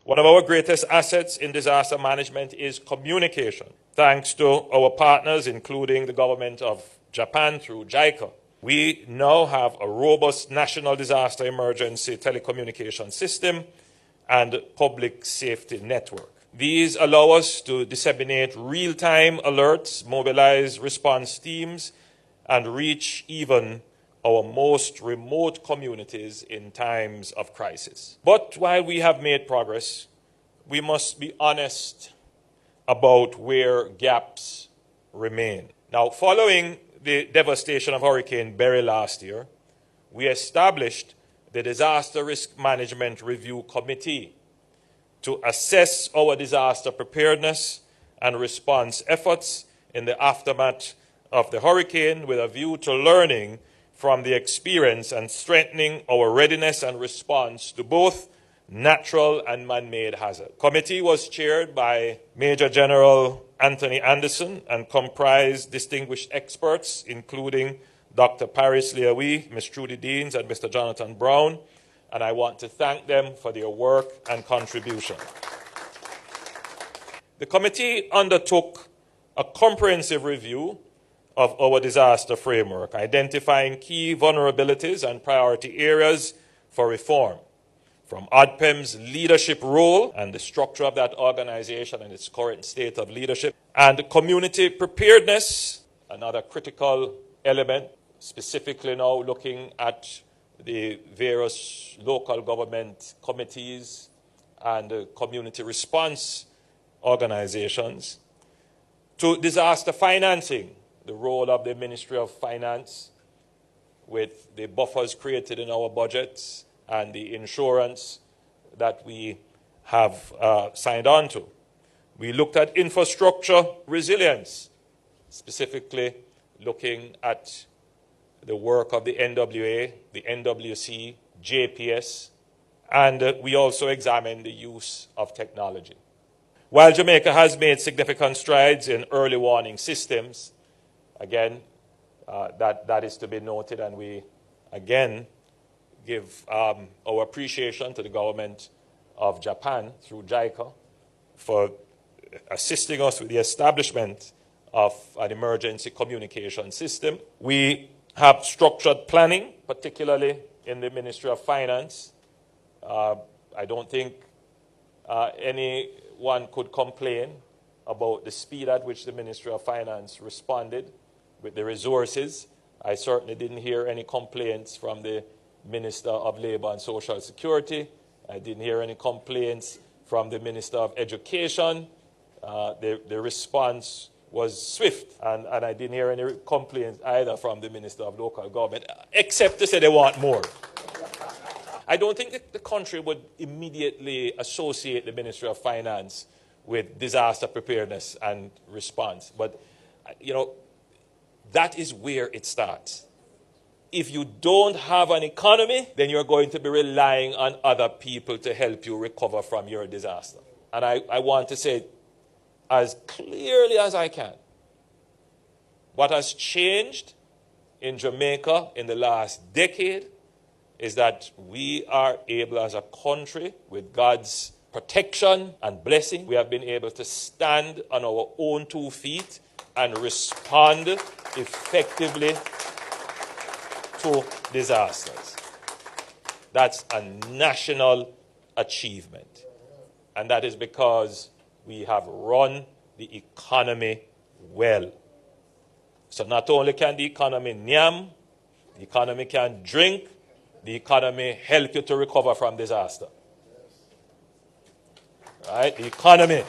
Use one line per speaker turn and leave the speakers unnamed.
One of our greatest assets in disaster management is communication. Thanks to our partners, including the government of Japan through JICA, we now have a robust national disaster emergency telecommunication system and public safety network. These allow us to disseminate real-time alerts, mobilize response teams, and reach even our most remote communities in times of crisis. But while we have made progress, we must be honest about where gaps remain. Now, following the devastation of Hurricane Berry last year, we established the Disaster Risk Management Review Committee to assess our disaster preparedness and response efforts in the aftermath of the hurricane with a view to learning from the experience and strengthening our readiness and response to both natural and man-made hazards. The committee was chaired by Major General Anthony Anderson and comprised distinguished experts, including Dr. Paris Leahy, Ms. Trudy Deans, and Mr. Jonathan Brown, and I want to thank them for their work and contribution. The committee undertook a comprehensive review of our disaster framework, identifying key vulnerabilities and priority areas for reform, from ODPEM's leadership role and the structure of that organization and its current state of leadership, and community preparedness, another critical element, specifically now looking at the various local government committees and community response organizations, to disaster financing, the role of the Ministry of Finance with the buffers created in our budgets and the insurance that we have signed on to. We looked at infrastructure resilience, specifically looking at the work of the NWA, the NWC, JPS, and we also examined the use of technology. While Jamaica has made significant strides in early warning systems, again, that is to be noted, and we again give our appreciation to the government of Japan through JICA for assisting us with the establishment of an emergency communication system. We have structured planning, particularly in the Ministry of Finance. I don't think anyone could complain about the speed at which the Ministry of Finance responded with the resources. I certainly didn't hear any complaints from the Minister of Labour and Social Security. I didn't hear any complaints from the Minister of Education. The response was swift, and I didn't hear any complaints either from the Minister of Local Government, except to say they want more. I don't think that the country would immediately associate the Ministry of Finance with disaster preparedness and response, but that is where it starts. If you don't have an economy, then you're going to be relying on other people to help you recover from your disaster. And I want to say as clearly as I can, what has changed in Jamaica in the last decade is that we are able as a country, with God's protection and blessing, we have been able to stand on our own 2 feet and respond effectively to disasters. That's a national achievement. And that is because we have run the economy well. So not only can the economy nyam, the economy can drink, the economy help you to recover from disaster. Right? The economy